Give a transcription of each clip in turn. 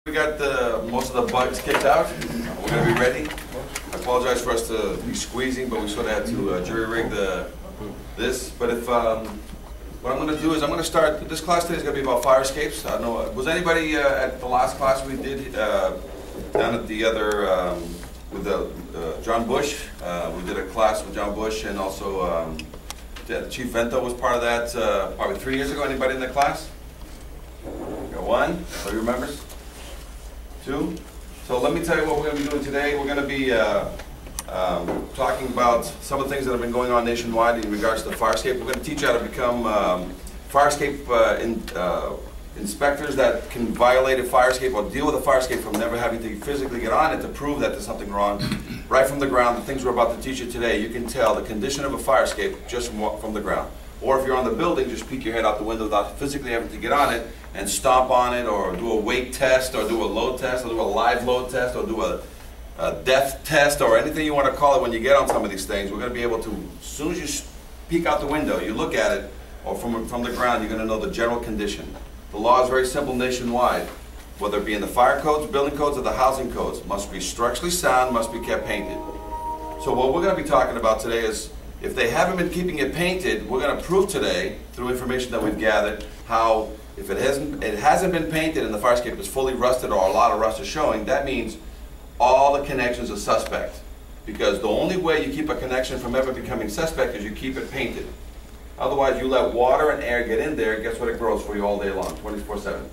We got most of the bugs kicked out. We're going to be ready. I apologize for us to be squeezing, but we sort of had to jury-rig this. But if what I'm going to do is I'm going to start. This class today is going to be about fire escapes. I don't know. Was anybody at the last class we did down at the other with John Bush? We did a class with John Bush, and also Chief Vento was part of that probably 3 years ago. Anybody in the class? Got one. Nobody remembers? Two. So let me tell you what we're going to be doing today. We're going to be talking about some of the things that have been going on nationwide in regards to the fire escape. We're going to teach you how to become fire escape inspectors that can violate a fire escape or deal with a fire escape from never having to physically get on it to prove that there's something wrong. Right from the ground, the things we're about to teach you today, you can tell the condition of a fire escape just from the ground. Or if you're on the building, just peek your head out the window without physically having to get on it and stomp on it, or do a weight test, or do a load test, or do a live load test, or do a depth test, or anything you want to call it when you get on some of these things. We're going to be able to, as soon as you peek out the window, you look at it, or from the ground, you're going to know the general condition. The law is very simple nationwide, whether it be in the fire codes, building codes, or the housing codes. Must be structurally sound, must be kept painted. So what we're going to be talking about today is, if they haven't been keeping it painted, we're going to prove today, through information that we've gathered, how if it hasn't been painted and the fire escape is fully rusted or a lot of rust is showing, that means all the connections are suspect. Because the only way you keep a connection from ever becoming suspect is you keep it painted. Otherwise, you let water and air get in there, guess what it grows for you all day long, 24/7?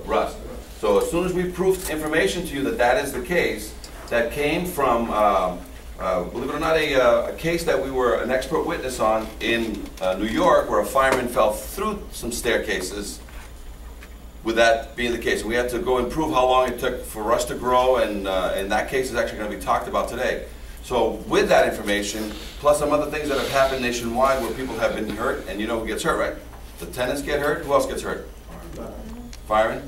Rust. So as soon as we proved information to you that that is the case, that came from believe it or not, a case that we were an expert witness on in New York, where a fireman fell through some staircases with that being the case. And we had to go and prove how long it took for rust to grow, and that case is actually going to be talked about today. So with that information, plus some other things that have happened nationwide where people have been hurt, and you know who gets hurt, right? The tenants get hurt. Who else gets hurt? Firemen.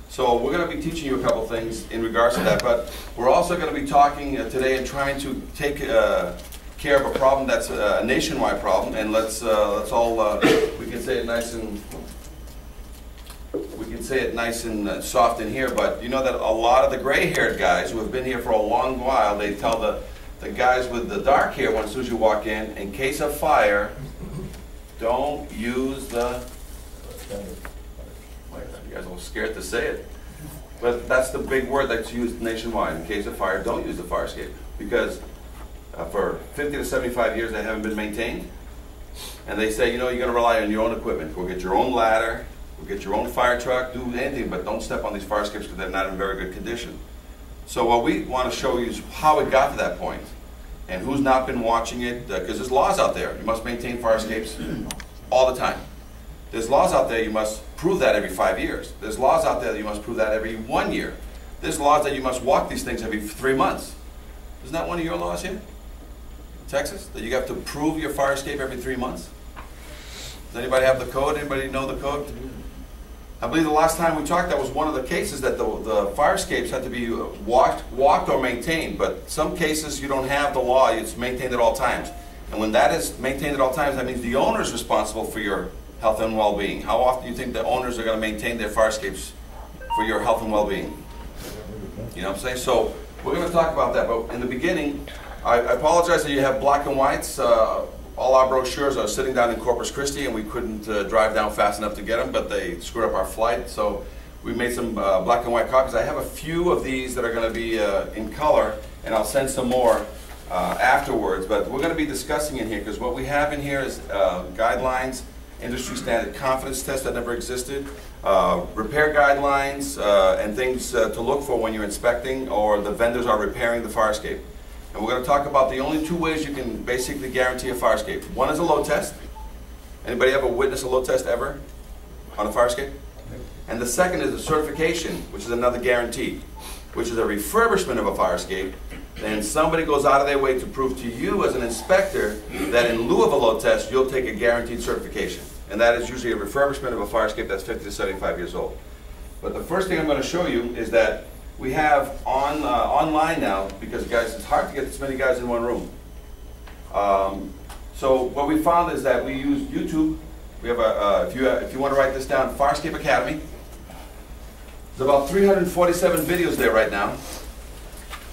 So we're going to be teaching you a couple things in regards to that, but we're also going to be talking today and trying to take care of a problem that's a nationwide problem, and let's all we can say it nice and soft in here. But you know that a lot of the gray-haired guys who have been here for a long while, they tell the guys with the dark hair, as soon as you walk in case of fire, don't use the. You guys are all scared to say it. But that's the big word that's used nationwide. In case of fire, don't use the fire escape. Because for 50 to 75 years, they haven't been maintained. And they say, you know, you're going to rely on your own equipment. Go get your own ladder, go get your own fire truck, do anything, but don't step on these fire escapes because they're not in very good condition. So what we want to show you is how it got to that point and who's not been watching it, because there's laws out there. You must maintain fire escapes all the time. There's laws out there you must prove that every 5 years. There's laws out there that you must prove that every 1 year. There's laws that you must walk these things every 3 months. Isn't that one of your laws here? Texas? That you have to prove your fire escape every 3 months? Does anybody have the code? Anybody know the code? I believe the last time we talked, that was one of the cases that the fire escapes had to be walked or maintained. But some cases you don't have the law, it's maintained at all times. And when that is maintained at all times, that means the owner is responsible for your health and well-being. How often do you think the owners are going to maintain their fire escapes for your health and well-being? You know what I'm saying? So we're going to talk about that, but in the beginning, I apologize that you have black and whites. All our brochures are sitting down in Corpus Christi, and we couldn't drive down fast enough to get them, but they screwed up our flight, so we made some black and white copies. I have a few of these that are going to be in color, and I'll send some more afterwards, but we're going to be discussing in here, because what we have in here is guidelines, industry standard confidence tests that never existed, repair guidelines, and things to look for when you're inspecting or the vendors are repairing the fire escape. And we're going to talk about the only two ways you can basically guarantee a fire escape. One is a load test. Anybody ever witnessed a load test ever on a fire escape? And the second is a certification, which is another guarantee, which is a refurbishment of a fire escape. Then somebody goes out of their way to prove to you as an inspector that in lieu of a load test, you'll take a guaranteed certification. And that is usually a refurbishment of a fire escape that's 50 to 75 years old. But the first thing I'm going to show you is that we have online now, because guys, it's hard to get this many guys in one room. So what we found is that we use YouTube. We have a, if you want to write this down, Fire Escape Academy. There's about 347 videos there right now,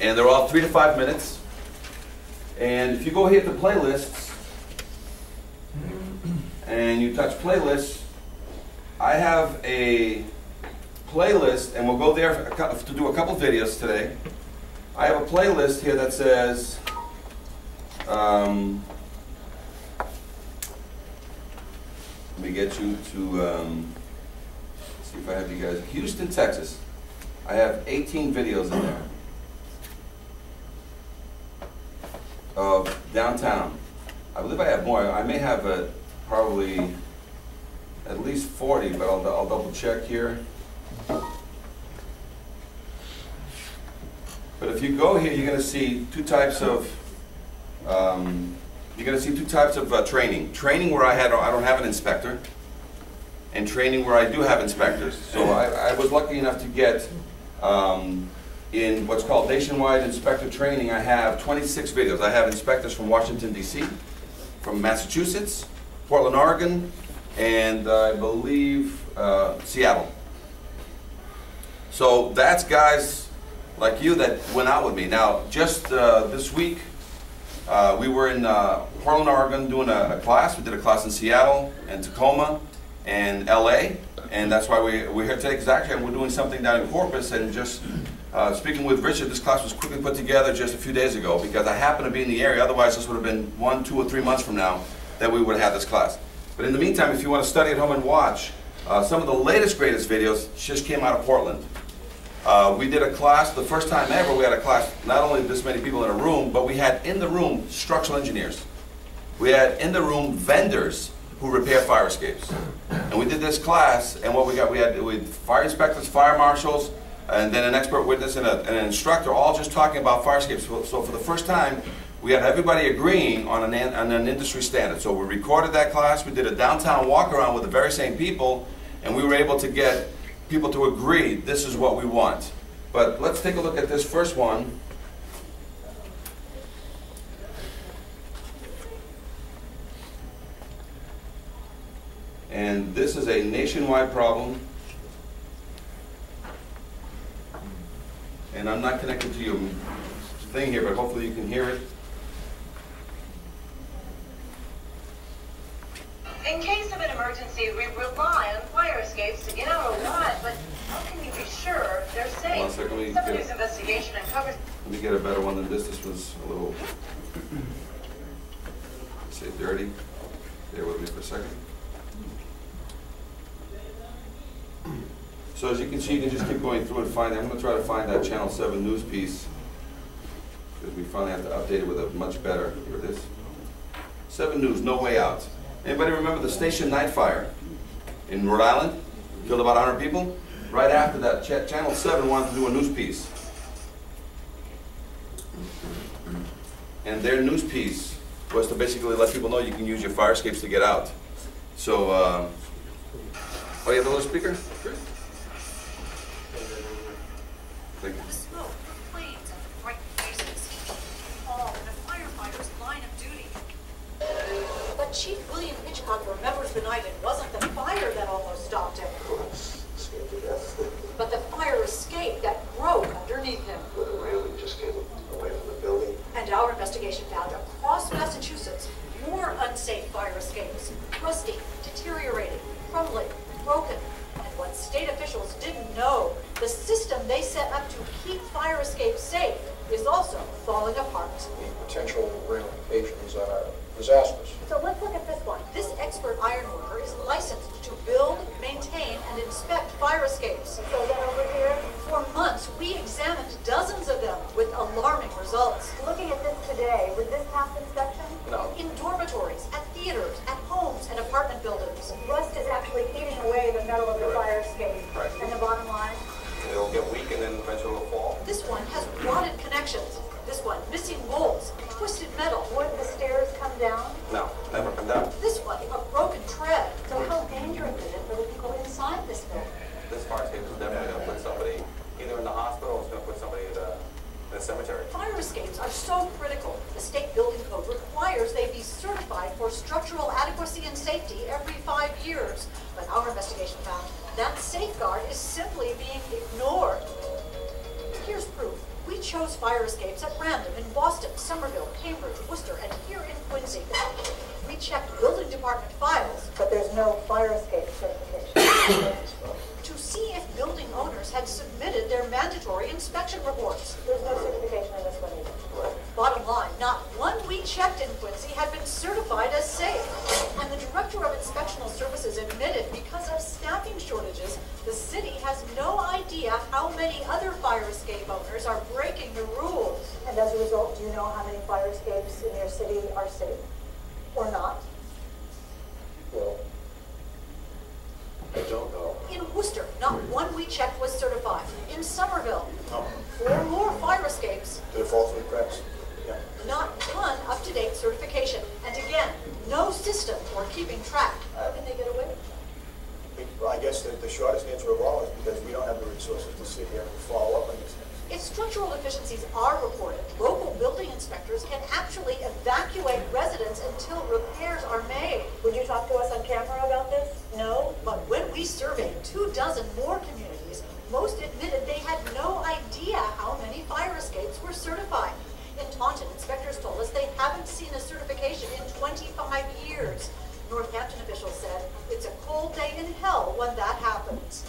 and they're all 3 to 5 minutes. And if you go here to playlists, and you touch playlists, I have a playlist, and we'll go there to do a couple videos today. I have a playlist here that says, let me get you to, see if I have you guys, Houston, Texas. I have 18 videos in there of downtown. I believe I have more. I may have probably at least 40, but I'll double check here. But if you go here, you're going to see two types of training. Training where I don't have an inspector, and training where I do have inspectors. So I was lucky enough to get in what's called nationwide inspector training. I have 26 videos. I have inspectors from Washington, D.C., from Massachusetts, Portland, Oregon, and I believe Seattle. So that's guys like you that went out with me. Now, just this week, we were in Portland, Oregon doing a class. We did a class in Seattle and Tacoma and LA, and that's why we're here today, because actually we're doing something down in Corpus, and just speaking with Richard, this class was quickly put together just a few days ago because I happen to be in the area. Otherwise, this would have been 1, 2, or 3 months from now that we would have had this class. But in the meantime, if you want to study at home and watch, some of the latest, greatest videos just came out of Portland. We did a class, the first time ever, we had a class, not only this many people in a room, but we had in the room structural engineers. We had in the room vendors who repair fire escapes. And we did this class, and what we had fire inspectors, fire marshals, and then an expert witness and an instructor, all just talking about fire escapes. So for the first time, we had everybody agreeing on an industry standard. So we recorded that class, we did a downtown walk around with the very same people, and we were able to get people to agree, this is what we want. But let's take a look at this first one. And this is a nationwide problem. And I'm not connected to your thing here, but hopefully you can hear it. In case of an emergency, we rely on fire escapes to get out alive, but how can you be sure they're safe? One second, Somebody's investigation uncovers. Let me get a better one than this. This was a little, say, dirty. Bear with me for a second. So as you can see, you can just keep going through and find it. I'm going to try to find that Channel 7 news piece, because we finally have to update it with a much better, here it is. 7 News, no way out. Anybody remember the Station Night Fire in Rhode Island? Killed about 100 people? Right after that, Channel 7 wanted to do a news piece. And their news piece was to basically let people know you can use your fire escapes to get out. So, oh, you have a little speaker? Sure. Thank you. The smoke, the flames, and the bright faces, all in a firefighter's line of duty. But Chief William Hitchcock remembers the night it wasn't the fire that almost stopped him, but the fire escape that broke underneath him. Really just came away from the building. And our investigation found across Massachusetts more unsafe fire escapes, rusty, deteriorating, crumbling, broken. And what state officials didn't know, the system they set up to keep fire escapes safe is also falling apart. The potential ramifications are disastrous. So let's look at this one. This expert ironworker is licensed to build, maintain, and inspect fire escapes. So then over here, for months, we examined dozens of them with alarming results. Looking at this today, would this pass inspection? No. In dormitories, at theaters, at homes, and apartment buildings. Rust is actually eating away the metal of the fire escape. Right. And the bottom line? It'll get weak and then eventually it'll fall. This one has rotted connections. This one, missing bolts, twisted metal. Would the stairs come down? No, never come down. This one, a broken tread. So how dangerous is it for the people inside this building? This fire escape is definitely going to put somebody either in the hospital or it's going to put somebody in the cemetery. Fire escapes are so critical. The state building code requires they be certified for structural adequacy and safety every 5 years. But our investigation found that safeguard is simply being ignored. chose fire escapes at random in Boston, Somerville, Cambridge, Worcester, and here in Quincy. We checked building department files, But there's no fire escape certification. to see if building owners had submitted their mandatory inspection reports. There's no certification in this one either. Bottom line, not one we checked in Quincy had been certified as safe. And the Director of Inspectional Services admitted because of staffing shortages, the city has no idea how many other fire escape owners are breaking the rules. And as a result, do you know how many fire escapes in your city are safe or not? Well, I don't know. In Worcester, not one we checked was certified. In Somerville, No. 4 more fire escapes, Did it fall through the cracks? Yeah. not one up-to-date certification. And again, no system for keeping track. How can they get away? Well, I guess the shortest answer of all is because we don't have the resources to sit here and follow up on these things. If structural deficiencies are reported, local building inspectors can actually evacuate residents until repairs are made. Would you talk to us on camera about this? No? But when we surveyed 24 more communities, most admitted they had no idea how many fire escapes were certified. In Taunton, inspectors told us they haven't seen a certification in 25 years. Northampton officials said it's a cold day in hell when that happens.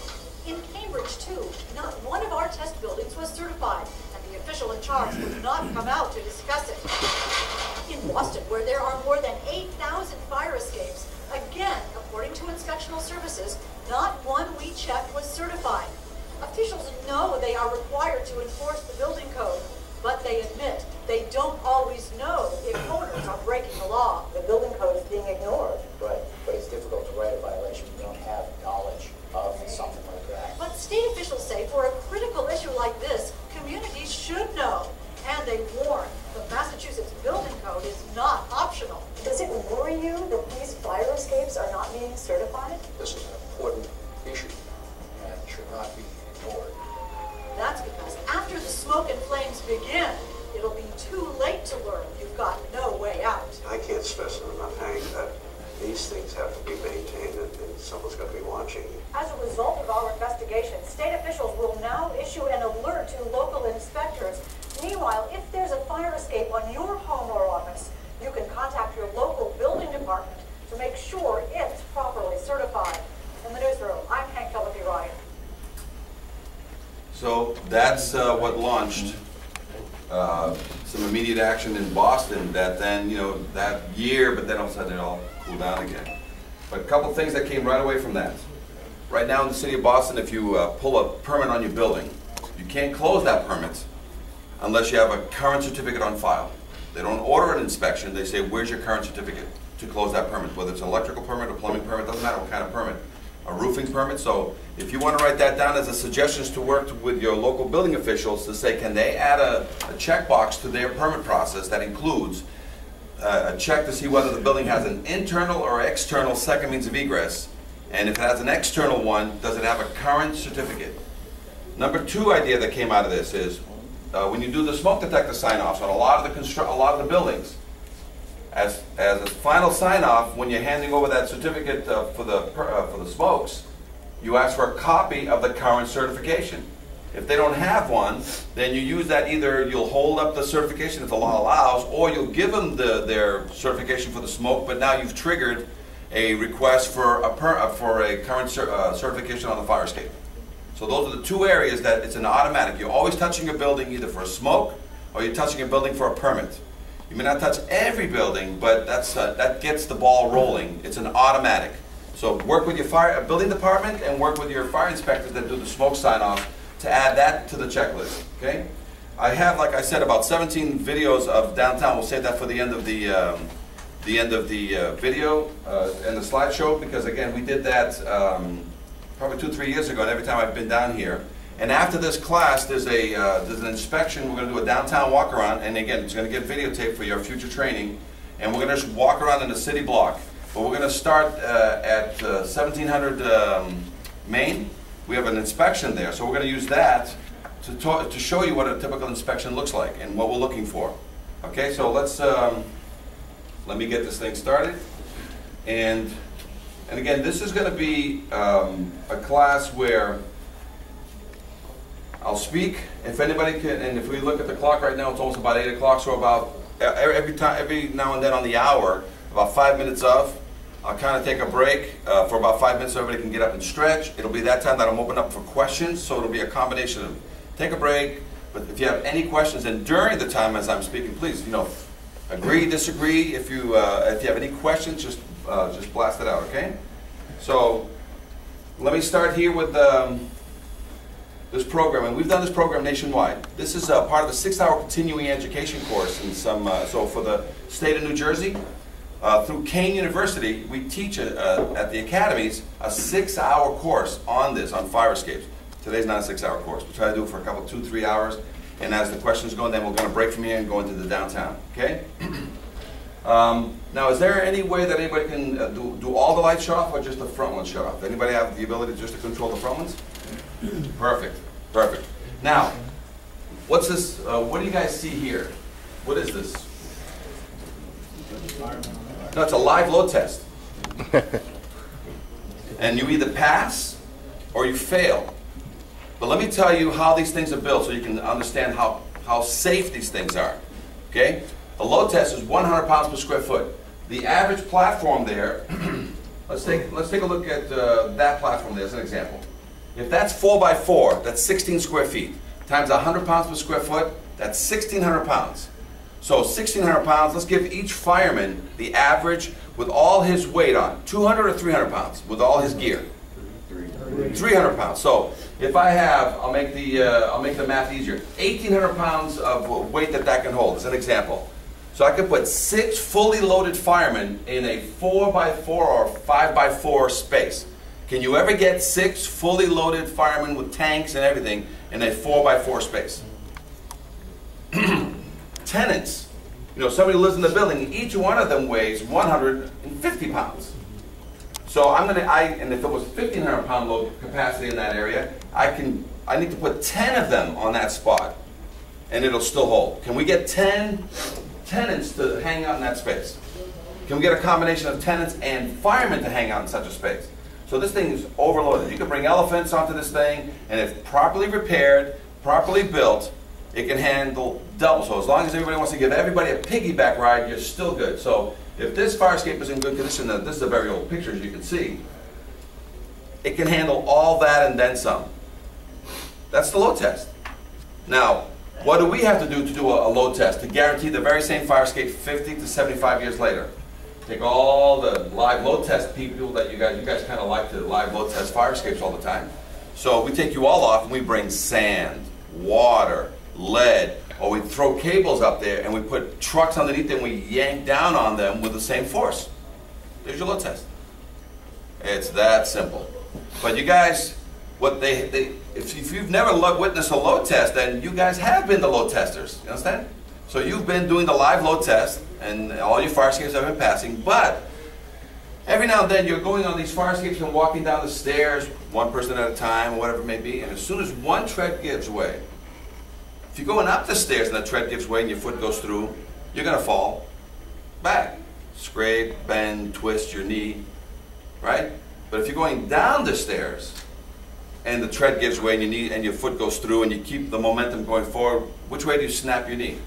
In Cambridge, too, not one of our test buildings was certified, and the official in charge would not come out to discuss it. In Boston, where there are more than 8,000 fire escapes, again, according to inspectional services, not one we checked was certified. Officials know they are required to enforce the building code, but they admit they don't always know if owners are breaking the law. The building code is being ignored. Right, but it's difficult to write a violation when you don't have knowledge of something like that. But state officials say for a critical issue like this, communities should know. And they warn the Massachusetts building code is not optional. Does it worry you that these fire escapes are not being certified? This is an important issue. And it should not be ignored. That's because after the smoke and flames begin, it'll be too late to learn you've got no way out. I can't stress enough, Hank, that these things have to be maintained and someone's got to be watching. As a result of our investigation, state officials will now issue an alert to local inspectors. Meanwhile, if there's a fire escape on your home or office, you can contact your local building department to make sure it's properly certified. In the newsroom, I'm Hank Ryan. So that's what launched some immediate action in Boston that then, that year, but then all of a sudden it all cooled down again. But a couple things that came right away from that. Right now in the city of Boston, if you pull a permit on your building, you can't close that permit unless you have a current certificate on file. They don't order an inspection, they say, where's your current certificate to close that permit? Whether it's an electrical permit, a plumbing permit, doesn't matter what kind of permit. A roofing permit. So if you want to write that down as a suggestion to work with your local building officials to say, can they add a checkbox to their permit process that includes a check to see whether the building has an internal or external second means of egress, and if it has an external one, does it have a current certificate? Number 2 idea that came out of this is when you do the smoke detector sign-offs on a lot of the buildings, as a final sign-off, when you're handing over that certificate for the smokes, you ask for a copy of the current certification. If they don't have one, then you use that. Either you'll hold up the certification if the law allows, or you'll give them their certification for the smoke, but now you've triggered a request for a current certification on the fire escape. So those are the 2 areas that it's an automatic. You're always touching a building either for a smoke or you're touching a building for a permit. You may not touch every building, but that gets the ball rolling. It's an automatic. So work with your building department and work with your fire inspectors that do the smoke sign-off to add that to the checklist. Okay? I have, like I said, about 17 videos of downtown. We'll save that for the end of the video and the slideshow, because again, we did that probably 2-3 years ago, and every time I've been down here. And after this class, there's an inspection. We're going to do a downtown walk around, and again, it's going to get videotaped for your future training. And we're going to just walk around in the city block. But we're going to start at 1700 Main. We have an inspection there, so we're going to use that to show you what a typical inspection looks like and what we're looking for. Okay, so let me get this thing started. And again, this is going to be a class where I'll speak. If anybody can, and if we look at the clock right now, it's almost about 8 o'clock, so about every now and then on the hour, about 5 minutes of, I'll kind of take a break for about 5 minutes so everybody can get up and stretch. It'll be that time that I'm open up for questions, so it'll be a combination of take a break, but if you have any questions, and during the time as I'm speaking, please, agree, disagree. If you have any questions, just blast it out, okay? So let me start here with this program, and we've done this program nationwide. This is part of the 6-hour continuing education course in so for the state of New Jersey, through Kane University, we teach at the academies a 6-hour course on fire escapes. Today's not a 6-hour course. We try to do it for a couple, 2-3 hours, and as the questions go, then we're going to break from here and go into the downtown, okay? Now, is there any way that anybody can do all the lights shut off or just the front ones shut off? Anybody have the ability just to control the front ones? Perfect, perfect. Now, what's this, what do you guys see here? What is this? No, it's a live load test. And you either pass or you fail. But let me tell you how these things are built so you can understand how safe these things are, okay? A load test is 100 pounds per square foot. The average platform there, let's take a look at that platform there as an example. If that's 4x4, that's 16 square feet, times 100 pounds per square foot, that's 1,600 pounds. So 1,600 pounds, let's give each fireman the average with all his weight on, 200 or 300 pounds with all his gear. 300 pounds. So if I have, I'll make the math easier, 1,800 pounds of weight that can hold as an example. So I could put 6 fully loaded firemen in a 4x4 or 5x4 space. Can you ever get 6 fully loaded firemen with tanks and everything in a 4x4 space? Tenants, somebody lives in the building, each one of them weighs 150 pounds. So and if it was 1,500 pound load capacity in that area, I need to put 10 of them on that spot, and it'll still hold. Can we get 10 tenants to hang out in that space? Can we get a combination of tenants and firemen to hang out in such a space? So this thing is overloaded. You can bring elephants onto this thing, and if properly repaired, properly built, it can handle double. So as long as everybody wants to give everybody a piggyback ride, you're still good. So if this fire escape is in good condition, this is a very old picture as you can see, it can handle all that and then some. That's the load test. Now, what do we have to do a load test to guarantee the very same fire escape 50 to 75 years later? Take all the live load test people that you guys kind of like to live load test fire escapes all the time. So we take you all off and we bring sand, water, lead, or we throw cables up there and we put trucks underneath them and we yank down on them with the same force. There's your load test. It's that simple. But you guys, if you've never witnessed a load test, then you guys have been the load testers. You understand? So you've been doing the live load test and all your fire escapes have been passing, but every now and then you're going on these fire escapes and walking down the stairs, one person at a time or whatever it may be, and as soon as one tread gives way, if you're going up the stairs and the tread gives way and your foot goes through, you're going to fall back. Scrape, bend, twist your knee, right? But if you're going down the stairs and the tread gives way and your knee and your foot goes through and you keep the momentum going forward, which way do you snap your knee?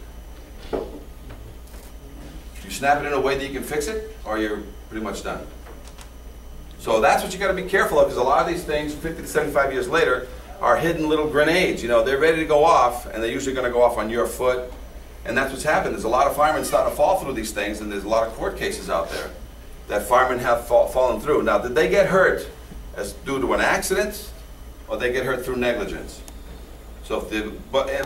You snap it in a way that you can fix it, or you're pretty much done. So that's what you got to be careful of, because a lot of these things 50 to 75 years later are hidden little grenades. They're ready to go off, and they're usually going to go off on your foot. And that's what's happened. There's a lot of firemen starting to fall through these things, and there's a lot of court cases out there that firemen have fallen through. Now, did they get hurt as due to an accident, or they get hurt through negligence? So if the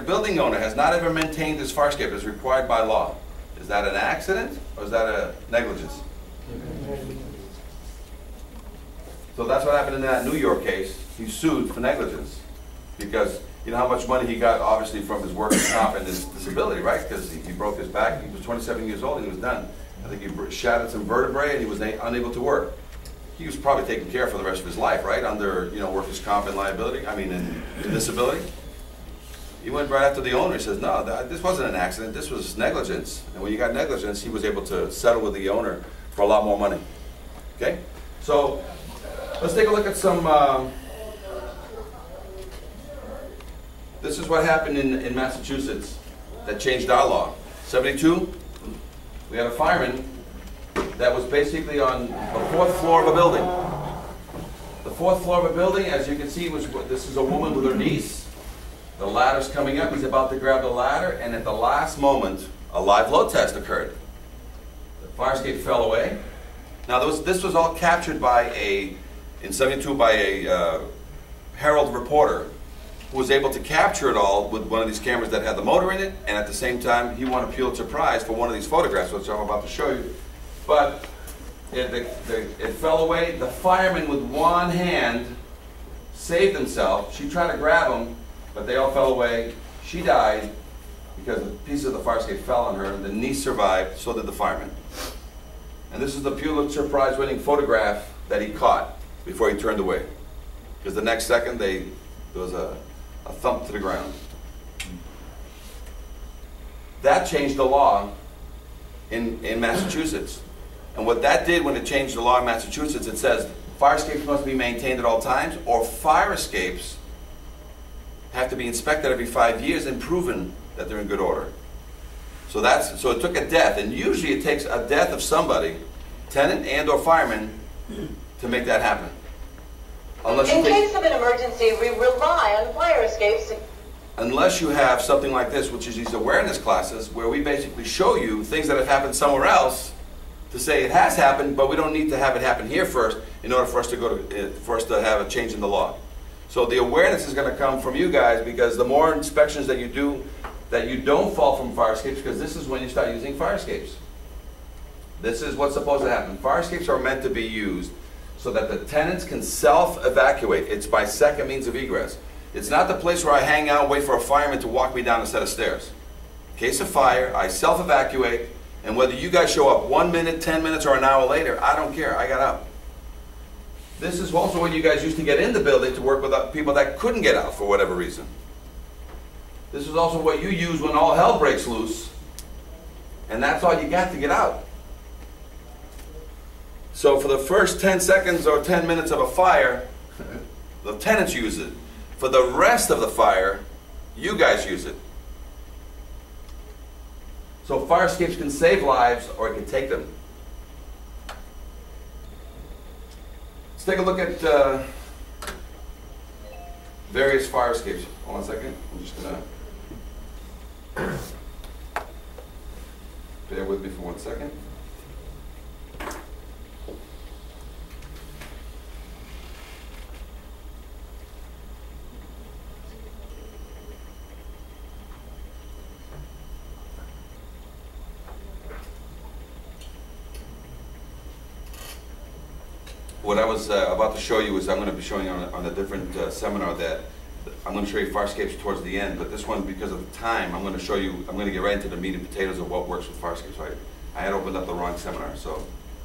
building owner has not ever maintained his fire escape as required by law, is that an accident, or is that a negligence? So that's what happened in that New York case. He sued for negligence because you know how much money he got, obviously, from his workers' comp and his disability, right? Because he broke his back. He was 27 years old and he was done. I think he shattered some vertebrae and he was unable to work. He was probably taken care of for the rest of his life, right? Under workers' comp and liability. I mean, in disability. He went right after the owner. He says, "No, this wasn't an accident. This was negligence." And when you got negligence, he was able to settle with the owner for a lot more money. Okay, so let's take a look at some. this is what happened in Massachusetts that changed our law. 72, we had a fireman that was basically on the 4th floor of a building. The 4th floor of a building, as you can see, this is a woman with her niece. The ladder's coming up, he's about to grab the ladder, and at the last moment, a live load test occurred. The fire escape fell away. Now this was all captured by in 72 by a Herald reporter who was able to capture it all with one of these cameras that had the motor in it, and at the same time he won a Pulitzer Prize for one of these photographs, which I'm about to show you. But it fell away. The fireman with one hand saved himself. She tried to grab him, but they all fell away. She died because a piece of the fire escape fell on her. The niece survived, so did the fireman. And this is the Pulitzer Prize winning photograph that he caught before he turned away. Because the next second there was a thump to the ground. That changed the law in Massachusetts. And what that did when it changed the law in Massachusetts, it says fire escapes must be maintained at all times, or fire escapes have to be inspected every 5 years and proven that they're in good order. So it took a death, and usually it takes a death of somebody, tenant and or fireman, to make that happen. In case of an emergency, we rely on fire escapes. Unless you have something like this, which is these awareness classes, where we basically show you things that have happened somewhere else to say it has happened, but we don't need to have it happen here first in order for us to have a change in the law. So the awareness is going to come from you guys, because the more inspections that you do, that you don't fall from fire escapes, because this is when you start using fire escapes. This is what's supposed to happen. Fire escapes are meant to be used so that the tenants can self-evacuate. It's by second means of egress. It's not the place where I hang out and wait for a fireman to walk me down a set of stairs. In case of fire, I self-evacuate, and whether you guys show up 1 minute, 10 minutes, or an hour later, I don't care. I got out. This is also when you guys used to get in the building to work with people that couldn't get out for whatever reason. This is also what you use when all hell breaks loose, and that's all you got to get out. So for the first 10 seconds or 10 minutes of a fire, the tenants use it. For the rest of the fire, you guys use it. So fire escapes can save lives, or it can take them. Let's take a look at various fire escapes. Hold on a second. I'm just going to bear with me for 1 second. What I was about to show you is I'm going to be showing on a different seminar that I'm going to show you fire escapes towards the end, but this one, because of the time, I'm going to get right into the meat and potatoes of what works with fire escapes. I had opened up the wrong seminar,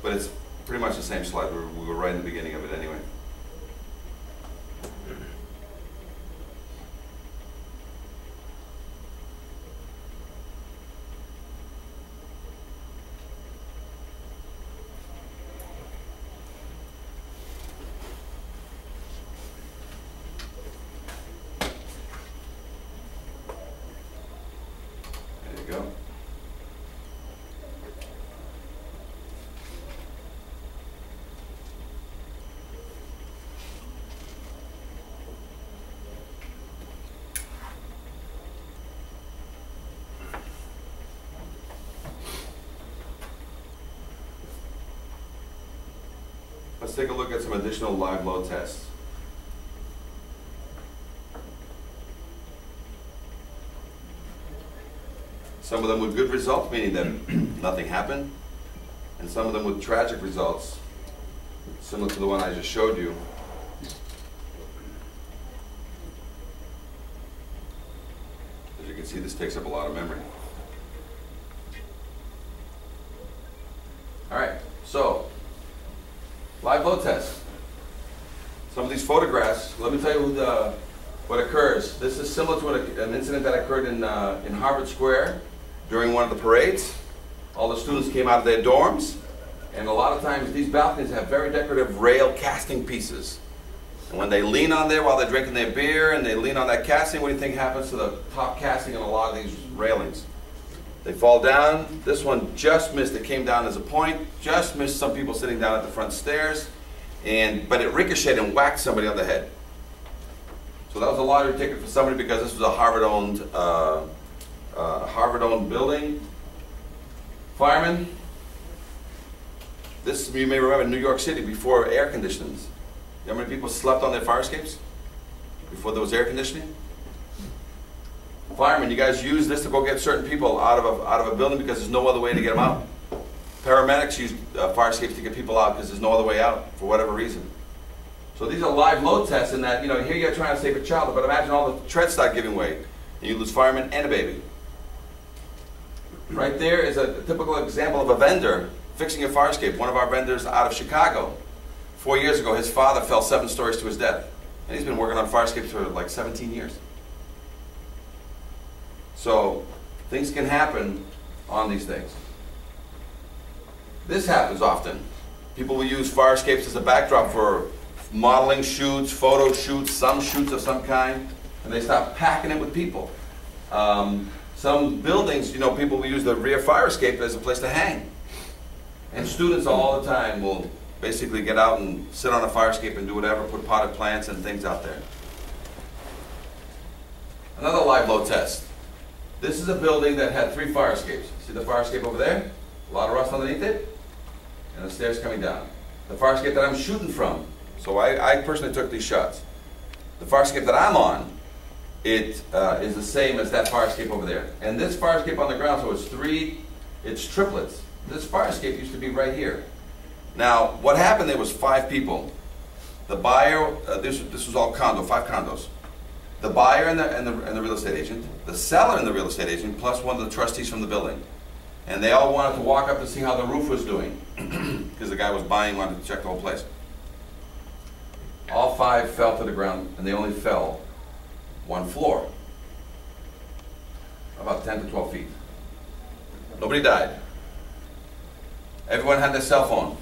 but it's pretty much the same slide. We were right in the beginning of it anyway. Go. Let's take a look at some additional live load tests. Some of them with good results, meaning that nothing happened, and some of them with tragic results, similar to the one I just showed you. As you can see, this takes up a lot of memory. All right, so live load test. Some of these photographs, let me tell you what occurs. This is similar to an incident that occurred in Harvard Square during one of the parades. All the students came out of their dorms, and a lot of times these balconies have very decorative rail casting pieces. And when they lean on there while they're drinking their beer and they lean on that casting, what do you think happens to the top casting on a lot of these railings? They fall down. This one just missed. It came down as a point. Just missed some people sitting down at the front stairs. But it ricocheted and whacked somebody on the head. So that was a lottery ticket for somebody because this was a Harvard-owned building. Firemen. This, you may remember, New York City before air conditionings. You know how many people slept on their fire escapes before there was air conditioning? Firemen, you guys use this to go get certain people out of a building because there's no other way to get them out. Paramedics use fire escapes to get people out because there's no other way out for whatever reason. So these are live load tests in that, here you're trying to save a child, but imagine all the treads start giving way and you lose firemen and a baby. Right there is a typical example of a vendor fixing a fire escape. One of our vendors out of Chicago. 4 years ago, his father fell 7 stories to his death. And he's been working on fire escapes for like 17 years. So things can happen on these things. This happens often. People will use fire escapes as a backdrop for modeling shoots, photo shoots, some shoots of some kind, and they start packing it with people. Some buildings, people will use the rear fire escape as a place to hang. And students all the time will basically get out and sit on a fire escape and do whatever, put potted plants and things out there. Another live load test. This is a building that had 3 fire escapes. See the fire escape over there? A lot of rust underneath it, and the stairs coming down. The fire escape that I'm shooting from, so I personally took these shots. The fire escape that I'm on, it is the same as that fire escape over there. And this fire escape on the ground, so it's triplets. This fire escape used to be right here. Now, what happened there was 5 people. The buyer, this was all 5 condos. The buyer and the real estate agent, the seller and the real estate agent, plus one of the trustees from the building. And they all wanted to walk up to see how the roof was doing, because the guy was buying, wanted to check the whole place. All 5 fell to the ground, and they only fell 1 floor, about 10 to 12 feet. Nobody died. Everyone had their cell phone.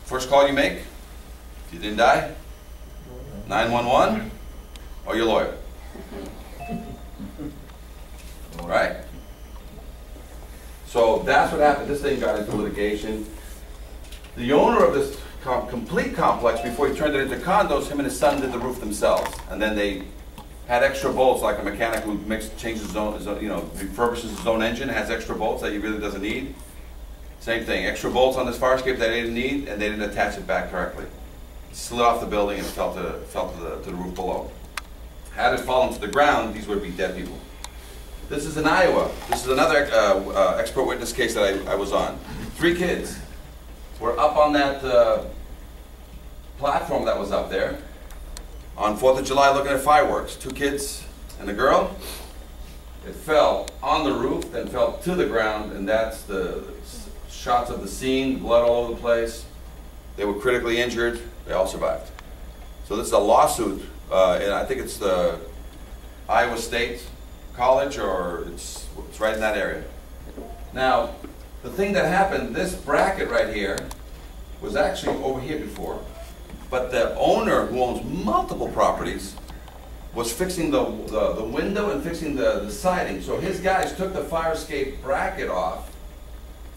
First call you make, if you didn't die, 911 or your lawyer. Right? So that's what happened. This thing got into litigation. The owner of this complete complex, before he turned it into condos, him and his son did the roof themselves. And then they had extra bolts, like a mechanic who changes his own, refurbishes his own engine, has extra bolts that he really doesn't need. Same thing, extra bolts on this fire escape that they didn't need, and they didn't attach it back correctly. It slid off the building and fell to the roof below. Had it fallen to the ground, these would be dead people. This is in Iowa. This is another expert witness case that I was on. 3 kids were up on that platform that was up there on 4th of July looking at fireworks. 2 kids and a girl. It fell on the roof, then fell to the ground, and that's the shots of the scene, blood all over the place. They were critically injured. They all survived. So this is a lawsuit, and I think it's the Iowa State College, or it's right in that area. Now, the thing that happened, this bracket right here was actually over here before, but the owner, who owns multiple properties, was fixing the window and fixing the siding. So his guys took the fire escape bracket off,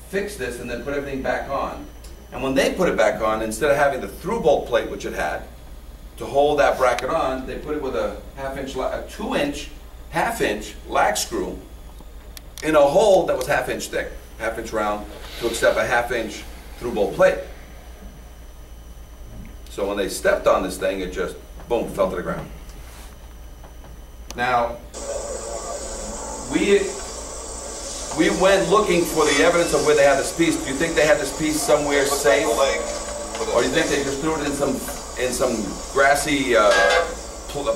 fixed this, and then put everything back on. And when they put it back on, instead of having the through bolt plate, which it had, to hold that bracket on, they put it with a 2-inch, half-inch lag screw in a hole that was 1/2 inch thick, 1/2 inch round, to accept a 1/2 inch through bolt plate. So when they stepped on this thing, it just, boom, fell to the ground. Now, we went looking for the evidence of where they had this piece. Do you think they had this piece somewhere safe? Or do you think they just threw it in some grassy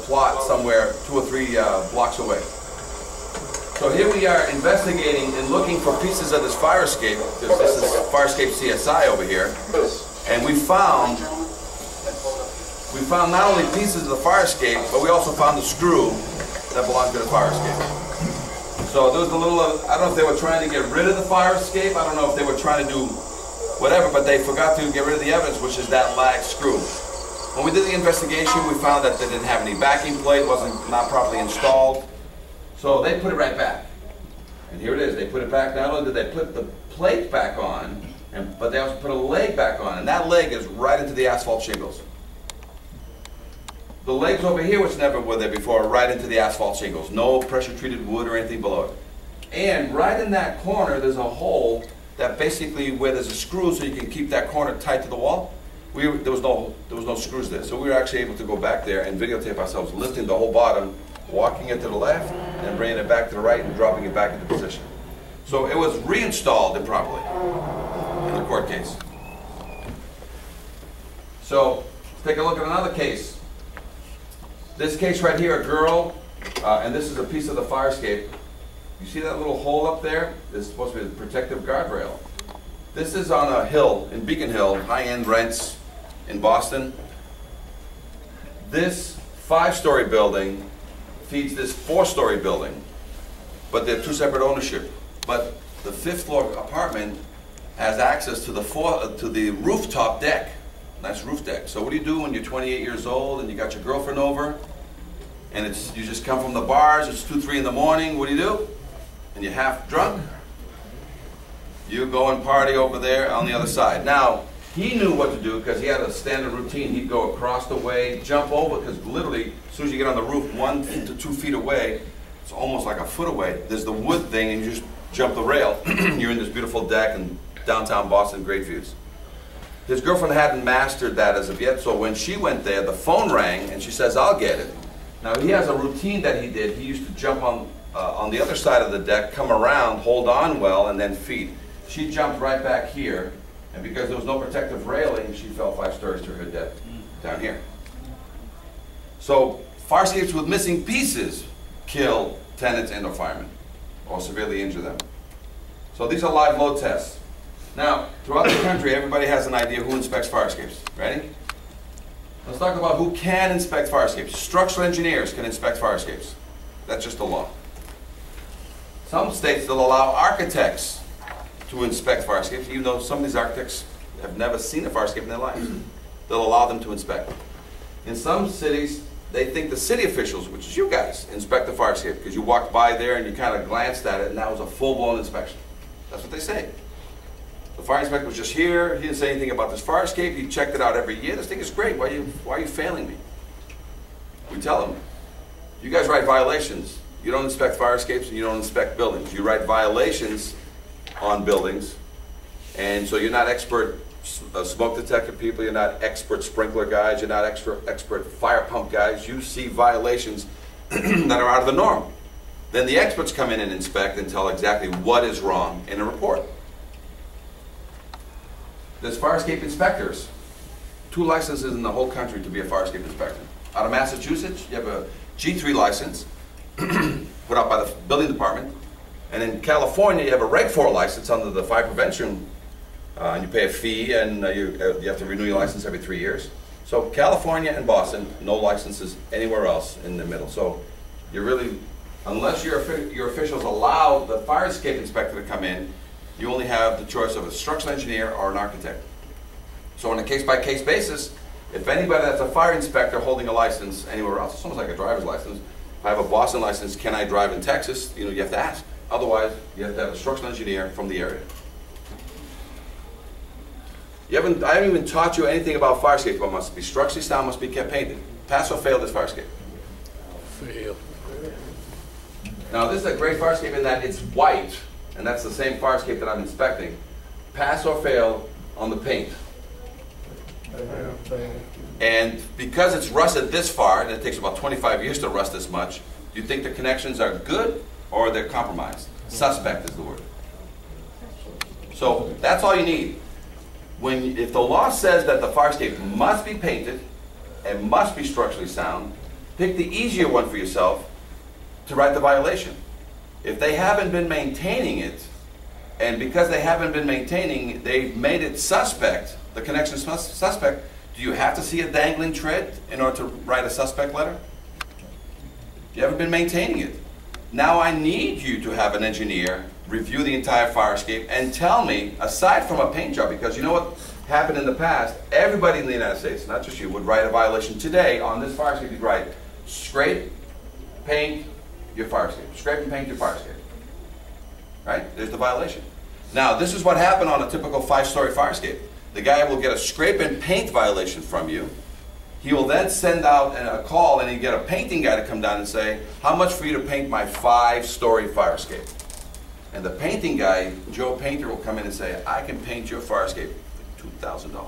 plot somewhere 2 or 3 blocks away? So here we are investigating and looking for pieces of this fire escape, because this is Fire Escape CSI over here, and we found not only pieces of the fire escape, but we also found the screw that belonged to the fire escape. So there was a little, I don't know if they were trying to get rid of the fire escape, I don't know if they were trying to do whatever, but they forgot to get rid of the evidence, which is that lag screw. When we did the investigation, we found that they didn't have any backing plate, not properly installed. So they put it right back. And here it is, they put it back. Not only did they put the plate back on, but they also put a leg back on, and that leg is right into the asphalt shingles. The legs over here, which never were there before, are right into the asphalt shingles. No pressure-treated wood or anything below it. And right in that corner, there's a hole that basically where there's a screw so you can keep that corner tight to the wall. There was no screws there, so we were actually able to go back there and videotape ourselves lifting the whole bottom, walking it to the left, and bringing it back to the right and dropping it back into position. So it was reinstalled improperly in the court case. So let's take a look at another case. This case right here, a girl, and this is a piece of the fire escape. You see that little hole up there? This is supposed to be the protective guardrail. This is on a hill in Beacon Hill, high-end rents in Boston. This 5-story building feeds this 4-story building, but they're two separate ownership. But the 5th floor apartment has access to the rooftop deck. Nice roof deck. So what do you do when you're 28 years old and you got your girlfriend over, and you just come from the bars, it's 2, 3 in the morning, what do? And you're half drunk? You go and party over there on the other side. Now, he knew what to do because he had a standard routine. He'd go across the way, jump over, because literally, as soon as you get on the roof, 1 to 2 feet away, it's almost like a foot away, there's the wood thing, and you just jump the rail. You're in this beautiful deck in downtown Boston, great views. His girlfriend hadn't mastered that as of yet, so when she went there, the phone rang, and she says, I'll get it. Now, he has a routine that he did. He used to jump on the other side of the deck, come around, hold on well, and then feed. She jumped right back here, and because there was no protective railing, she fell 5 stories to her death down here. So, fire escapes with missing pieces kill tenants and or firemen, or severely injure them. So these are live load tests. Now, throughout the country, everybody has an idea who inspects fire escapes. Ready? Let's talk about who can inspect fire escapes. Structural engineers can inspect fire escapes. That's just the law. Some states, they'll allow architects to inspect fire escapes, even though some of these architects have never seen a fire escape in their lives. They'll allow them to inspect. In some cities, they think the city officials, which is you guys, inspect the fire escape because you walked by there and you kind of glanced at it and that was a full-blown inspection. That's what they say. The fire inspector was just here, he didn't say anything about this fire escape, he checked it out every year. This thing is great, why are you failing me? We tell them, you guys write violations. You don't inspect fire escapes and you don't inspect buildings. You write violations on buildings, and so you're not expert smoke detector people, you're not expert sprinkler guys, you're not expert fire pump guys. You see violations that are out of the norm. Then the experts come in and inspect and tell exactly what is wrong in a report. There's fire escape inspectors. 2 licenses in the whole country to be a fire escape inspector. Out of Massachusetts, you have a G3 license put out by the building department. And in California, you have a Reg 4 license under the fire prevention, and you pay a fee, and you have to renew your license every 3 years. So California and Boston, no licenses anywhere else in the middle. So you're really, unless your officials allow the fire escape inspector to come in, you only have the choice of a structural engineer or an architect. So on a case-by-case basis, if anybody that's a fire inspector holding a license anywhere else, it's almost like a driver's license. If I have a Boston license, can I drive in Texas? You have to ask. Otherwise, you have to have a structural engineer from the area. I haven't even taught you anything about fire escape, but must be structurally sound, must be kept painted. Pass or fail this fire escape? Fail. Now this is a great fire escape in that it's white, and that's the same fire escape that I'm inspecting. Pass or fail on the paint. And because it's rusted this far, and it takes about 25 years to rust this much, do you think the connections are good or they're compromised? Suspect is the word. So that's all you need. If the law says that the fire escape must be painted and must be structurally sound, pick the easier one for yourself to write the violation. If they haven't been maintaining it, and because they haven't been maintaining, they've made it suspect, the connection suspect, do you have to see a dangling tread in order to write a suspect letter? You haven't been maintaining it. Now I need you to have an engineer review the entire fire escape and tell me, aside from a paint job, because you know what happened in the past, everybody in the United States, not just you, would write a violation today on this fire escape. You'd write, scrape, paint your fire escape. Scrape and paint your fire escape. Right? There's the violation. Now, this is what happened on a typical 5-story fire escape. The guy will get a scrape and paint violation from you. He will then send out a call, and he'll get a painting guy to come down and say, how much for you to paint my 5-story fire escape? And the painting guy, Joe Painter, will come in and say, I can paint your fire escape for $2,000.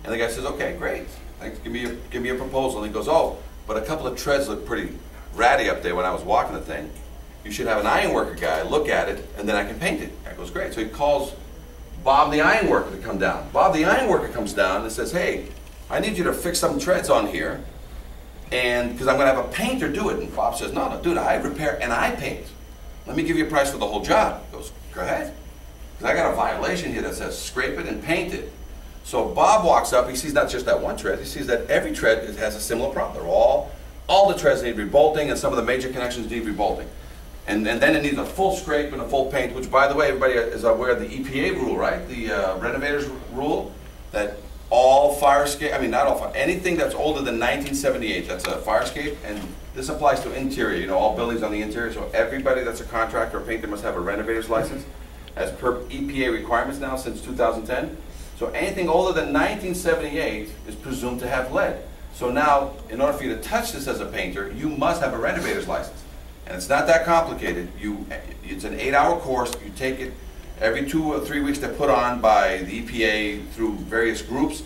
And the guy says, okay, great. Thanks. Give me a proposal. And he goes, oh, but a couple of treads look pretty ratty up there when I was walking the thing. You should have an ironworker guy look at it, and then I can paint it. That goes great. So he calls Bob the ironworker to come down. Bob the ironworker comes down and says, hey, I need you to fix some treads on here, and because I'm going to have a painter do it. And Bob says, no, dude, I repair and I paint. Let me give you a price for the whole job. He goes, go ahead. Because I got a violation here that says scrape it and paint it. So Bob walks up, he sees not just that one tread, he sees that every tread has a similar problem. They're all the treads need rebolting, and some of the major connections need rebolting. And then it needs a full scrape and a full paint, which, by the way, everybody is aware of the EPA rule, right? The renovators rule, that all fire escape, I mean not all fire, anything that's older than 1978, that's a fire escape, and this applies to interior, you know, all buildings on the interior, so everybody that's a contractor or painter must have a renovator's license, as per EPA requirements now since 2010. So anything older than 1978 is presumed to have lead. So now, in order for you to touch this as a painter, you must have a renovator's license. And it's not that complicated. It's an 8-hour course. You take it every 2 or 3 weeks. They're put on by the EPA through various groups.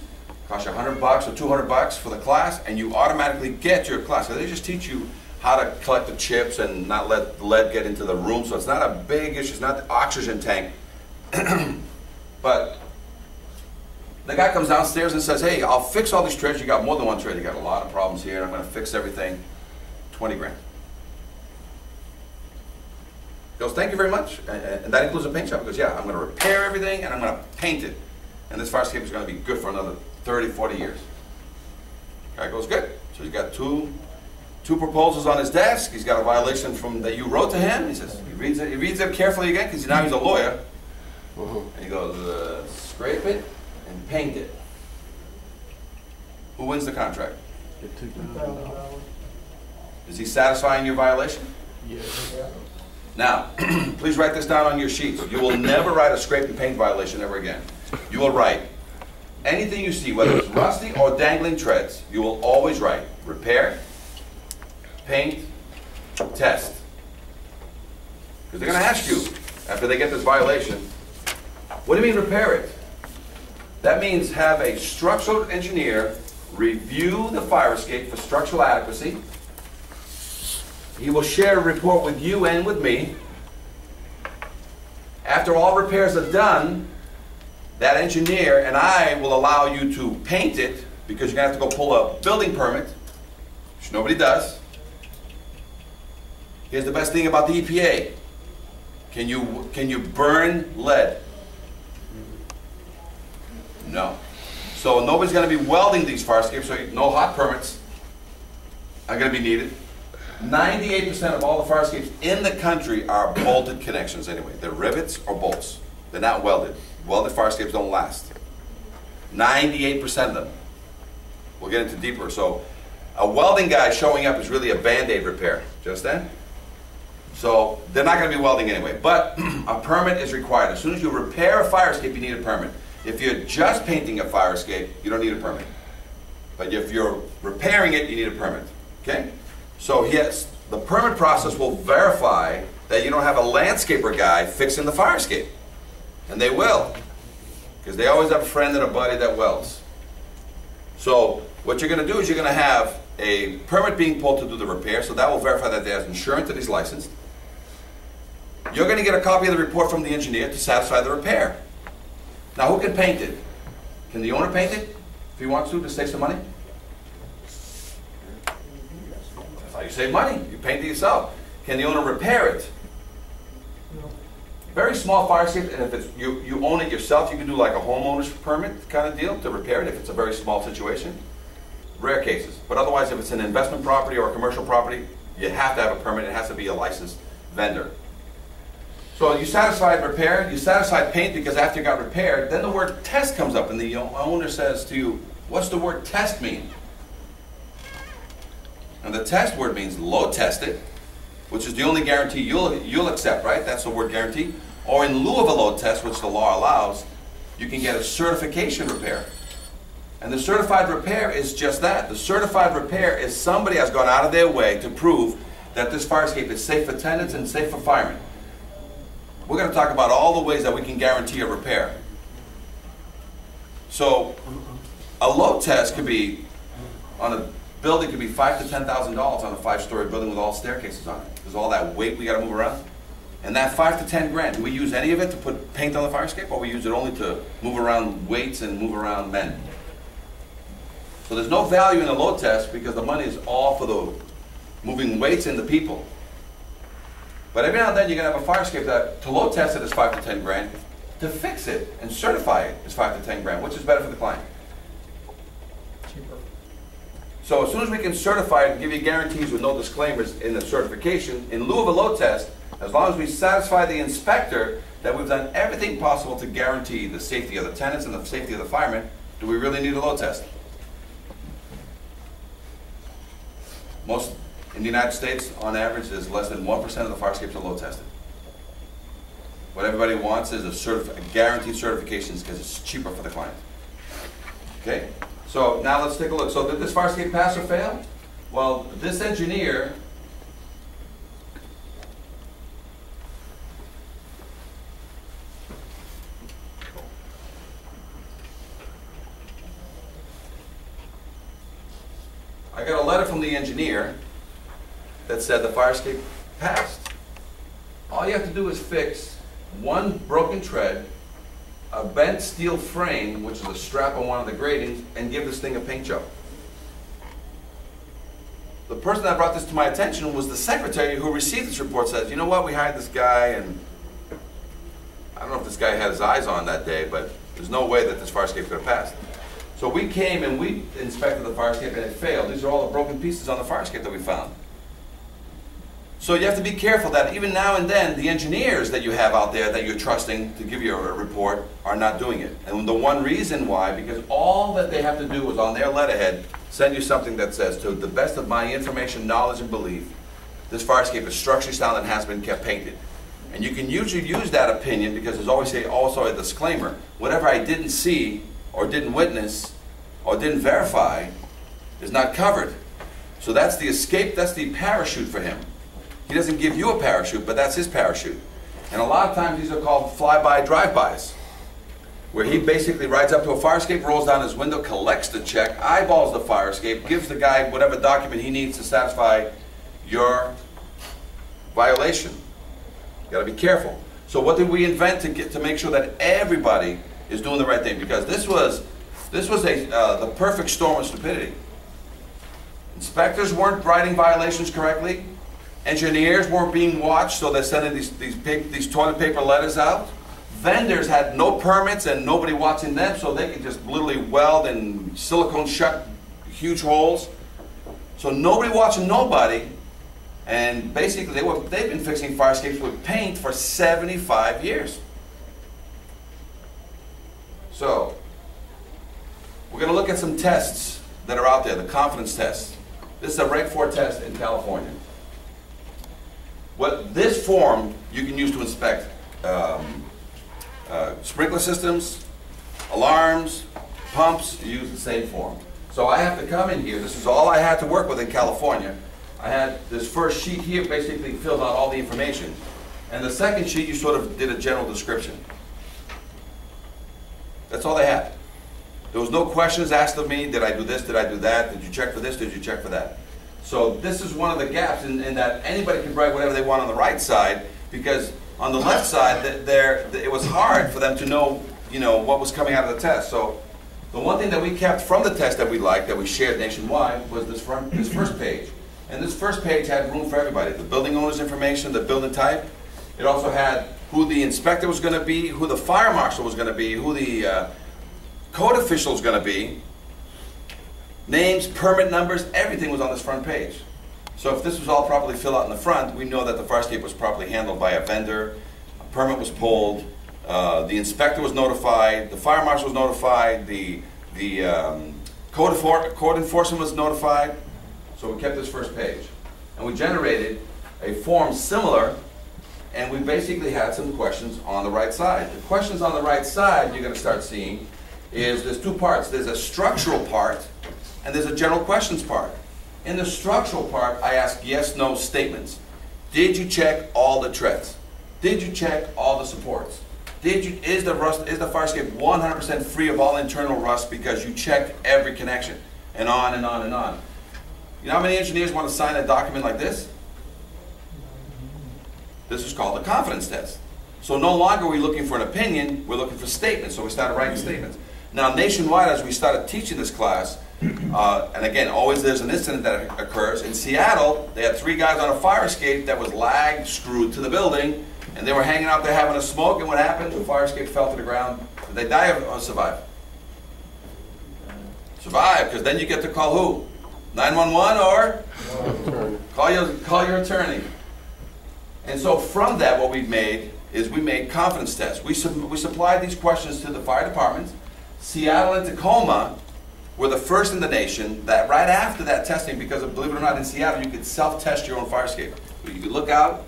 Costs you $100 or $200 for the class, and you automatically get your class. So they just teach you how to collect the chips and not let the lead get into the room. So it's not a big issue. It's not the oxygen tank. But the guy comes downstairs and says, hey, I'll fix all these treads. You got more than one tread. You got a lot of problems here. I'm going to fix everything. 20 grand. He goes, thank you very much. And that includes a paint job. He goes, yeah, I'm going to repair everything and I'm going to paint it. And this fire escape is going to be good for another 30, 40 years. Guy goes, good. So he's got two proposals on his desk. He's got a violation that you wrote to him. He says, he reads it carefully again because now he's a lawyer. And he goes, scrape it and paint it. Who wins the contract? Is he satisfying your violation? Yes. Now, please write this down on your sheets. You will never write a scrape and paint violation ever again. You will write anything you see, whether it's rusty or dangling treads, you will always write repair, paint, test. Because they're going to ask you, after they get this violation, what do you mean repair it? That means have a structural engineer review the fire escape for structural adequacy. He will share a report with you and with me. After all repairs are done, that engineer and I will allow you to paint it, because you're going to have to go pull a building permit, which nobody does. Here's the best thing about the EPA. Can you burn lead? No. So nobody's going to be welding these fire escapes, so no hot permits are going to be needed. 98% of all the fire escapes in the country are bolted connections anyway. They're rivets or bolts. They're not welded. Welded fire escapes don't last. 98% of them. We'll get into deeper. So a welding guy showing up is really a Band-Aid repair. Do you understand? So they're not going to be welding anyway. But a permit is required. As soon as you repair a fire escape, you need a permit. If you're just painting a fire escape, you don't need a permit. But if you're repairing it, you need a permit. Okay? So yes, the permit process will verify that you don't have a landscaper guy fixing the fire escape. And they will. Because they always have a friend and a buddy that welds. So what you're going to do is you're going to have a permit being pulled to do the repair, so that will verify that there's insurance that he's licensed. You're going to get a copy of the report from the engineer to satisfy the repair. Now who can paint it? Can the owner paint it if he wants to save some money? That's how you save money. You paint it yourself. Can the owner repair it? Very small fire escape, and if it's you own it yourself, you can do like a homeowner's permit kind of deal to repair it if it's a very small situation. Rare cases. But otherwise, if it's an investment property or a commercial property, you have to have a permit. It has to be a licensed vendor. So you satisfied repair, you satisfied paint because after you got repaired, then the word test comes up and the owner says to you, what's the word test mean? And the test word means load tested, which is the only guarantee you'll accept, right? That's the word guarantee. Or in lieu of a load test, which the law allows, you can get a certification repair. And the certified repair is just that. The certified repair is somebody has gone out of their way to prove that this fire escape is safe for tenants and safe for firemen. We're going to talk about all the ways that we can guarantee a repair. So a load test could be, on a building could be $5,000 to $10,000 on a 5-story building with all staircases on it. There's all that weight we got to move around. And that $5,000 to $10,000, do we use any of it to put paint on the fire escape, or we use it only to move around weights and move around men? So there's no value in a load test because the money is all for the moving weights and the people. But every now and then you're going to have a fire escape that to load test it is $5,000 to $10,000. To fix it and certify it is $5,000 to $10,000. Which is better for the client? Cheaper. So as soon as we can certify it and give you guarantees with no disclaimers in the certification, in lieu of a load test, as long as we satisfy the inspector that we've done everything possible to guarantee the safety of the tenants and the safety of the firemen, do we really need a load test? Most in the United States, on average, is less than 1% of the fire escapes are load tested. What everybody wants is a guaranteed certifications because it's cheaper for the client. Okay? So now let's take a look. So did this fire escape pass or fail? Well, this engineer I got a letter from the engineer that said the fire escape passed. All you have to do is fix one broken tread, a bent steel frame, which is a strap on one of the gratings, and give this thing a paint job. The person that brought this to my attention was the secretary who received this report. Says, you know what, we hired this guy, and I don't know if this guy had his eyes on that day, but there's no way that this fire escape could have passed. So we came and we inspected the fire escape and it failed. These are all the broken pieces on the fire escape that we found. So you have to be careful that even now and then the engineers that you have out there that you're trusting to give you a report are not doing it. And the one reason why, because all that they have to do is on their letterhead send you something that says, to the best of my information, knowledge, and belief, this fire escape is structurally sound and has been kept painted. And you can usually use that opinion because there's always also a disclaimer. Whatever I didn't see or didn't witness or didn't verify is not covered. So that's the escape, that's the parachute for him. He doesn't give you a parachute, but that's his parachute. And a lot of times these are called fly-by, drive-bys, where he basically rides up to a fire escape, rolls down his window, collects the check, eyeballs the fire escape, gives the guy whatever document he needs to satisfy your violation. You gotta be careful. So what did we invent to make sure that everybody is doing the right thing? Because this was the perfect storm of stupidity. Inspectors weren't writing violations correctly. Engineers weren't being watched, so they're sending these toilet paper letters out. Vendors had no permits and nobody watching them, so they could just literally weld and silicone shut huge holes. So nobody watching nobody, and basically they've been fixing fire escapes with paint for 75 years. So we're going to look at some tests that are out there, the confidence tests. This is a Reg 4 test in California. This form you can use to inspect sprinkler systems, alarms, pumps. You use the same form. So I have to come in here. This is all I had to work with in California. I had this first sheet here basically filled out all the information. And the second sheet you sort of did a general description. That's all they had. There was no questions asked of me. Did I do this? Did I do that? Did you check for this? Did you check for that? So this is one of the gaps in that anybody can write whatever they want on the right side, because on the left side it was hard for them to know, what was coming out of the test. So the one thing that we kept from the test that we liked, that we shared nationwide, was this first page. And this first page had room for everybody. The building owner's information, the building type. It also had who the inspector was going to be, who the fire marshal was going to be, who the code official was going to be. Names, permit numbers, everything was on this front page. So if this was all properly filled out in the front, we know that the fire escape was properly handled by a vendor, a permit was pulled, the inspector was notified, the fire marshal was notified, the code enforcement was notified. So we kept this first page. And we generated a form similar, and we basically had some questions on the right side. The questions on the right side you're going to start seeing is there's two parts. There's a structural part, and there's a general questions part. In the structural part, I ask yes, no statements. Did you check all the treads? Did you check all the supports? Is the fire escape 100% free of all internal rust because you checked every connection? And on and on and on. You know how many engineers want to sign a document like this? This is called a confidence test. So no longer are we looking for an opinion, we're looking for statements. So we started writing statements. Now nationwide, as we started teaching this class, and again, always there's an incident that occurs. In Seattle, they had 3 guys on a fire escape that was lag screwed to the building, and they were hanging out there having a smoke, and what happened? The fire escape fell to the ground. Did they die or survive? Survive, because then you get to call who? 911 or call your attorney. And so from that, what we've made is we made confidence tests. We supplied these questions to the fire departments. Seattle and Tacoma were the first in the nation that right after that testing, because believe it or not, in Seattle you could self-test your own fire escape. You could look out,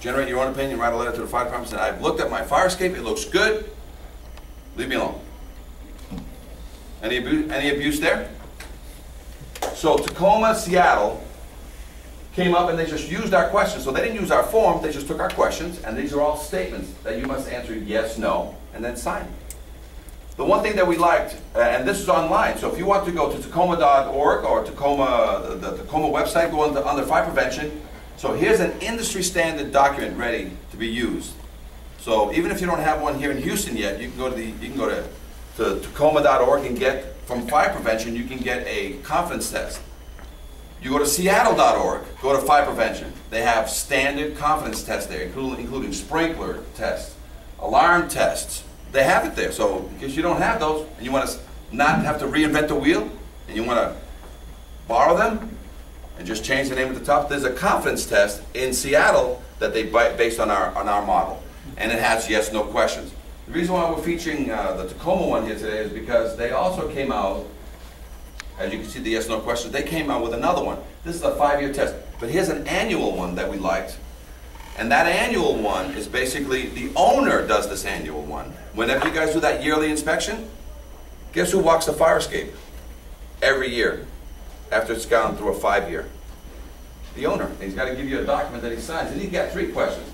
generate your own opinion, write a letter to the fire department, and say, I've looked at my fire escape, it looks good, leave me alone. Any abuse there? So Tacoma, Seattle came up and they just used our questions. So they didn't use our form, they just took our questions, and these are all statements that you must answer yes, no, and then sign. The one thing that we liked, and this is online, so if you want to go to tacoma.org or Tacoma, the Tacoma website, go under fire prevention. So here's an industry standard document ready to be used. So even if you don't have one here in Houston yet, you can go to tacoma.org and get, from fire prevention, you can get a confidence test. You go to seattle.org, go to fire prevention. They have standard confidence tests there, including sprinkler tests, alarm tests. They have it there. So because you don't have those, and you want to not have to reinvent the wheel, and you want to borrow them, and just change the name at the top, there's a confidence test in Seattle that they based on our model. And it has yes, no questions. The reason why we're featuring the Tacoma one here today is because they also came out, as you can see the yes, no questions, they came out with another one. This is a 5-year test. But here's an annual one that we liked. And that annual one is basically, the owner does this annual one. Whenever you guys do that yearly inspection, guess who walks the fire escape every year after it's gone through a 5-year? The owner. And he's got to give you a document that he signs. And he's got 3 questions.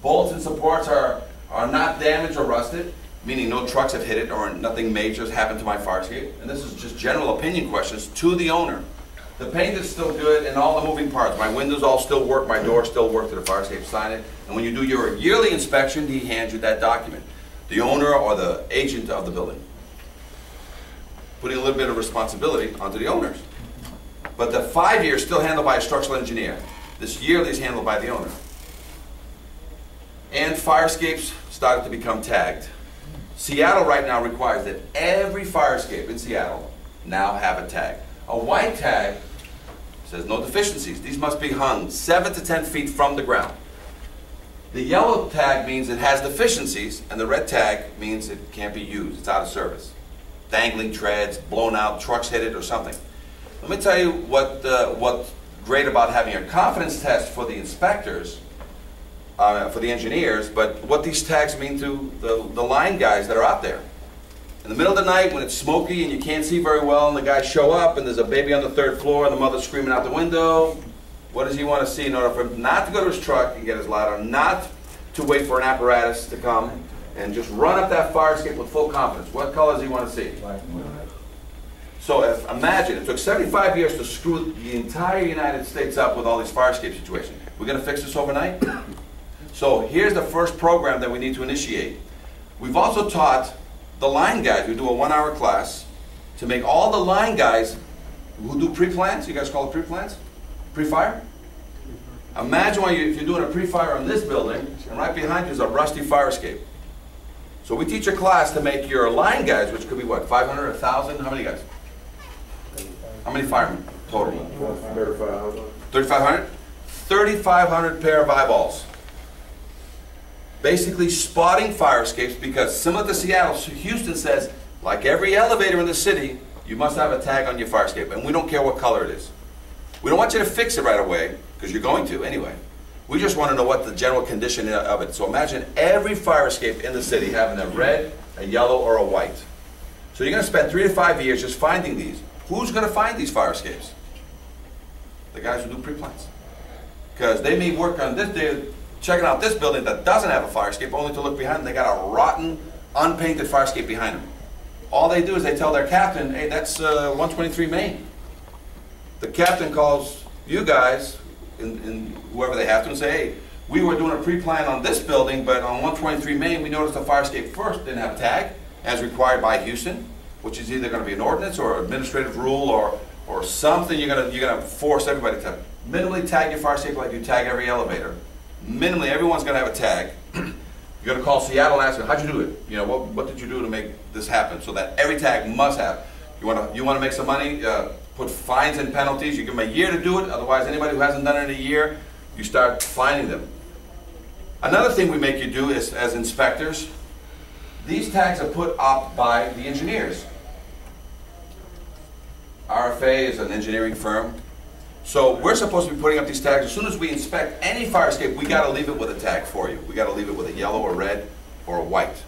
Bolts and supports are not damaged or rusted, meaning no trucks have hit it or nothing major has happened to my fire escape. And this is just general opinion questions to the owner. The paint is still good and all the moving parts. My windows all still work, my doors still work to the fire escape, sign it. And when you do your yearly inspection, he hands you that document. The owner or the agent of the building. Putting a little bit of responsibility onto the owners. But the 5-year is still handled by a structural engineer. This yearly is handled by the owner. And fire escapes started to become tagged. Seattle right now requires that every fire escape in Seattle now have a tag. A white tag says no deficiencies. These must be hung 7 to 10 feet from the ground. The yellow tag means it has deficiencies, and the red tag means it can't be used. It's out of service. Dangling treads, blown out, trucks hit it, or something. Let me tell you what's great about having a confidence test for the inspectors, for the engineers, but what these tags mean to the line guys that are out there. In the middle of the night when it's smoky and you can't see very well and the guys show up and there's a baby on the 3rd floor and the mother's screaming out the window, what does he want to see in order for him not to go to his truck and get his ladder, not to wait for an apparatus to come and just run up that fire escape with full confidence? What color does he want to see? So imagine, it took 75 years to screw the entire United States up with all these fire escape situations. We're going to fix this overnight? So here's the first program that we need to initiate. We've also taught the line guys, we do a 1-hour class, to make all the line guys who do pre-plans, you guys call it pre-plans? Pre-fire? Imagine if you're doing a pre-fire on this building, and right behind you is a rusty fire escape. So we teach a class to make your line guys, which could be what, 500, 1,000, how many guys? How many firemen total? 3,500. 3,500 pair of eyeballs. basically spotting fire escapes, because similar to Seattle, Houston says, like every elevator in the city, you must have a tag on your fire escape, and we don't care what color it is. We don't want you to fix it right away, because you're going to anyway. We just want to know what the general condition of it. So imagine every fire escape in the city having a red, a yellow, or a white. So you're going to spend 3 to 5 years just finding these. Who's going to find these fire escapes? The guys who do pre-plans. Because they may work on this, they're checking out this building that doesn't have a fire escape, only to look behind them. They got a rotten, unpainted fire escape behind them. All they do is they tell their captain, hey, that's 123 Main. The captain calls you guys, and whoever they have to, and say, hey, we were doing a pre-plan on this building, but on 123 Main, we noticed the fire escape first didn't have a tag, as required by Houston, which is either going to be an ordinance or administrative rule or something. You're gonna force everybody to minimally tag your fire escape like you tag every elevator. Minimally, everyone's going to have a tag. You're going to call Seattle and ask them, how'd you do it? You know, what did you do to make this happen? So that every tag must have. You want to make some money? Put fines and penalties. You give them a year to do it. Otherwise, anybody who hasn't done it in a year, you start fining them. Another thing we make you do is, as inspectors, these tags are put up by the engineers. RFA is an engineering firm. So we're supposed to be putting up these tags. As soon as we inspect any fire escape, we got to leave it with a tag for you. We got to leave it with a yellow, a red, or a white.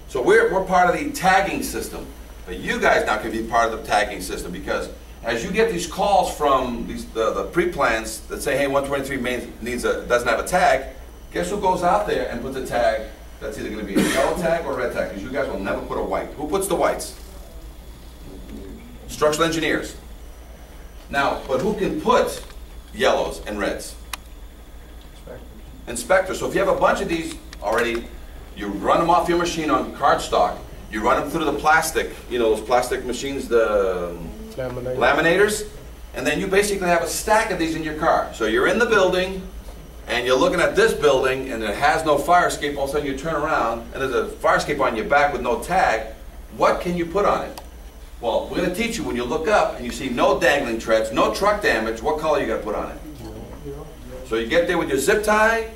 So we're part of the tagging system. But you guys now can be part of the tagging system, because as you get these calls from the pre-plans that say, hey, 123 Main doesn't have a tag, guess who goes out there and puts a tag that's either going to be a yellow tag or a red tag? Because you guys will never put a white. Who puts the whites? Structural engineers. Now, but who can put yellows and reds? Inspectors. So if you have a bunch of these already, you run them off your machine on cardstock, you run them through the plastic, you know, those plastic machines, the laminators, and then you basically have a stack of these in your car. So you're in the building, and you're looking at this building, and it has no fire escape. All of a sudden you turn around, and there's a fire escape on your back with no tag. What can you put on it? Well, we're going to teach you when you look up and you see no dangling treads, no truck damage, what color you got to put on it. So you get there with your zip tie,